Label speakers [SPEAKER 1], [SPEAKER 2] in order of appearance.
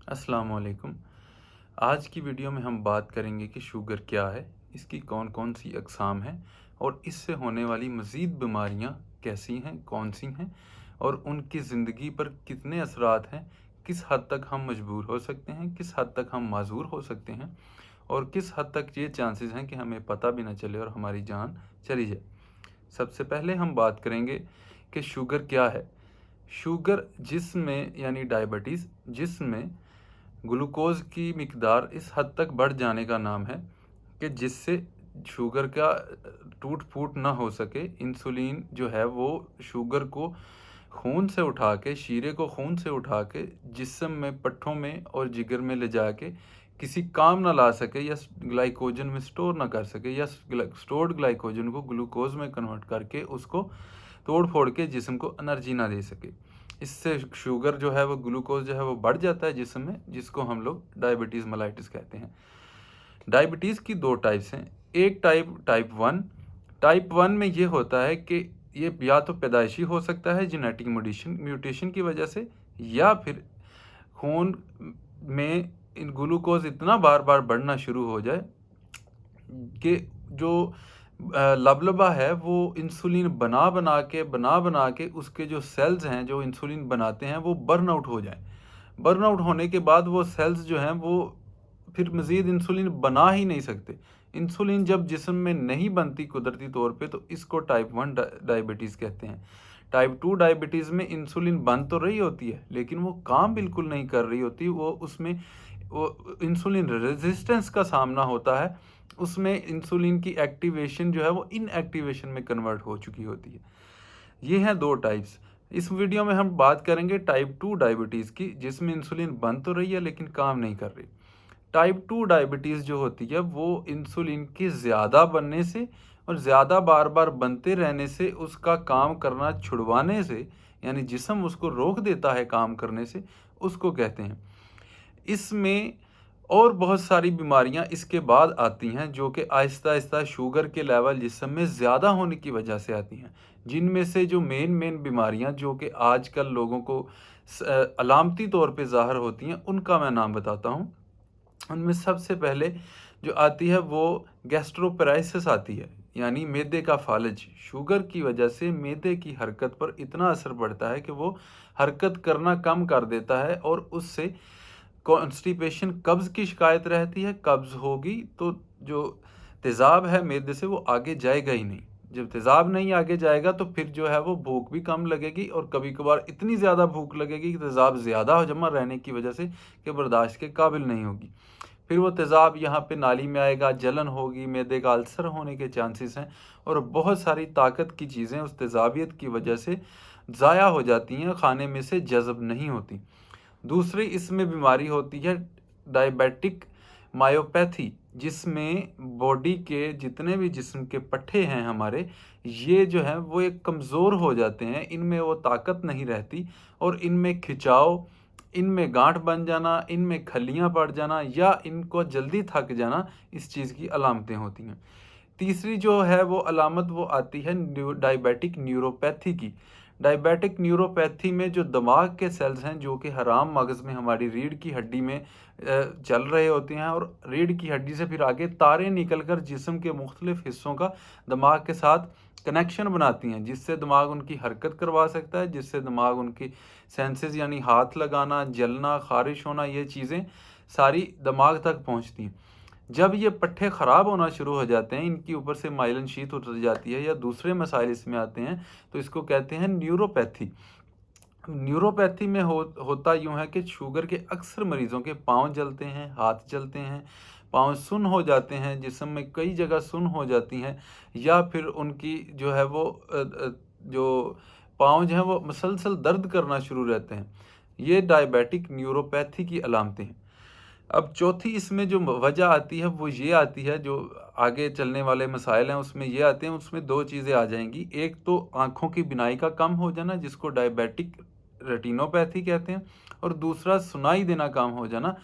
[SPEAKER 1] अस्सलाम वालेकुम। आज की वीडियो में हम बात करेंगे कि शुगर क्या है, इसकी कौन कौन सी अक़साम हैं और इससे होने वाली मज़ीद बीमारियां कैसी हैं, कौन सी हैं और उनकी ज़िंदगी पर कितने असरात हैं, किस हद तक हम मजबूर हो सकते हैं, किस हद तक हम माज़ूर हो सकते हैं और किस हद तक ये चांसेस हैं कि हमें पता भी ना चले और हमारी जान चली जाए। सबसे पहले हम बात करेंगे कि शुगर क्या है। शुगर जिस्म में यानी डायबिटीज़ जिस्म में ग्लूकोज़ की मिकदार इस हद तक बढ़ जाने का नाम है कि जिससे शुगर का टूट-फूट ना हो सके। इंसुलिन जो है वो शुगर को खून से उठा के, शीरे को खून से उठा के जिस्म में, पट्ठों में और जिगर में ले जाके किसी काम ना ला सके या ग्लाइकोजन में स्टोर ना कर सके या स्टोर्ड ग्लाइकोजन को ग्लूकोज़ में कन्वर्ट करके उसको तोड़-फोड़ के जिस्म को एनर्जी ना दे सके। इससे शुगर जो है वो ग्लूकोज़ जो है वो बढ़ जाता है जिस्म में, जिसको हम लोग डायबिटीज़ मेलाइटिस कहते हैं। डायबिटीज़ की 2 टाइप्स हैं। एक टाइप 1। टाइप 1 में ये होता है कि ये या तो पैदाइशी हो सकता है जेनेटिक म्यूटेशन की वजह से, या फिर खून में इन ग्लूकोज़ इतना बार-बार बढ़ना शुरू हो जाए कि जो लबलबा है वो इंसुलिन बना के उसके जो सेल्स हैं जो इंसुलिन बनाते हैं वो बर्न आउट हो जाएँ। बर्न आउट होने के बाद वो सेल्स जो हैं वो फिर मज़ीद इंसुलिन बना ही नहीं सकते। इंसुलिन जब जिस्म में नहीं बनती कुदरती तौर पे तो इसको टाइप 1 डायबिटीज़ कहते हैं। टाइप 2 डायबिटीज़ में इंसुलिन बन तो रही होती है लेकिन वो काम बिल्कुल नहीं कर रही होती। वो इंसुलिन रेजिस्टेंस का सामना होता है। उसमें इंसुलिन की एक्टिवेशन जो है वो इनएक्टिवेशन में कन्वर्ट हो चुकी होती है। ये हैं 2 टाइप्स। इस वीडियो में हम बात करेंगे टाइप 2 डायबिटीज़ की, जिसमें इंसुलिन बन तो रही है लेकिन काम नहीं कर रही। टाइप 2 डायबिटीज़ जो होती है वो इंसुलिन के ज़्यादा बनने से और ज़्यादा बार-बार बनते रहने से, उसका काम करना छुड़वाने से, यानी जिस्म उसको रोक देता है काम करने से, उसको कहते हैं। इसमें और बहुत सारी बीमारियां इसके बाद आती हैं जो कि आहिस्ता-आहिस्ता शुगर के लेवल जिस्म में ज़्यादा होने की वजह से आती हैं। जिनमें से जो मेन बीमारियां जो कि आजकल लोगों को अलामती तौर पे ज़ाहिर होती हैं, उनका मैं नाम बताता हूँ। उनमें सबसे पहले जो आती है वो गैस्ट्रोपेराइसिस आती है, यानी मैदे का फालज। शुगर की वजह से मैदे की हरकत पर इतना असर पड़ता है कि वो हरकत करना कम कर देता है और उससे कॉन्स्टिपेशन, कब्ज़ की शिकायत रहती है। कब्ज़ होगी तो जो तेज़ाब है मैदे से वो आगे जाएगा ही नहीं। जब तेज़ाब नहीं आगे जाएगा तो फिर जो है वो भूख भी कम लगेगी और कभी-कभार इतनी ज़्यादा भूख लगेगी कि तेज़ाब ज़्यादा जमा रहने की वजह से कि बर्दाश्त के काबिल नहीं होगी। फिर वो तेज़ाब यहाँ पे नाली में आएगा, जलन होगी, मैदे का अल्सर होने के चांसेस हैं और बहुत सारी ताकत की चीज़ें उस तेज़ाबियत की वजह से ज़ाया हो जाती हैं, खाने में से जज़ब नहीं होती। दूसरी इसमें बीमारी होती है डायबिटिक मायोपैथी, जिसमें बॉडी के जितने भी जिस्म के पट्टे हैं हमारे, ये जो हैं वो एक कमज़ोर हो जाते हैं। इनमें वो ताकत नहीं रहती और इनमें खिंचाव, इनमें गांठ बन जाना, इनमें खल्लियां पड़ जाना या इनको जल्दी थक जाना, इस चीज़ की अलामतें होती हैं। तीसरी जो है वो अलामत वो आती है डायबिटिक न्यूरोपैथी की। डायबिटिक न्यूरोपैथी में जो दिमाग के सेल्स हैं जो कि हराम मगज़ में हमारी रीढ़ की हड्डी में चल रहे होते हैं और रीढ़ की हड्डी से फिर आगे तारें निकल कर जिस्म के मुख्तलिफ हिस्सों का दिमाग के साथ कनेक्शन बनाती हैं, जिससे दिमाग उनकी हरकत करवा सकता है, जिससे दिमाग उनकी सेंसेस यानी हाथ लगाना, जलना, ख़ारिश होना, ये चीज़ें सारी दिमाग तक पहुँचती हैं। जब ये पट्टे ख़राब होना शुरू हो जाते हैं, इनके ऊपर से माइलिन शीथ उतर जाती है या दूसरे मसाइल इसमें आते हैं, तो इसको कहते हैं न्यूरोपैथी। न्यूरोपैथी में होता यूँ है कि शुगर के अक्सर मरीज़ों के पाँव जलते हैं, हाथ जलते हैं, पाँव सुन्न हो जाते हैं, जिस्म में कई जगह सुन्न हो जाती हैं या फिर उनकी जो है वो जो पाँव जो हैं वो मुसलसल दर्द करना शुरू रहते हैं। ये डायबिटिक न्यूरोपैथी की अलामतें हैं। अब चौथी इसमें जो वजह आती है वो ये आती है, जो आगे चलने वाले मसाइल हैं उसमें ये आते हैं, उसमें 2 चीज़ें आ जाएँगी। एक तो आँखों की बिनाई का कम हो जाना, जिसको डायबिटिक रेटिनोपैथी कहते हैं, और दूसरा सुनाई देना कम हो जाना,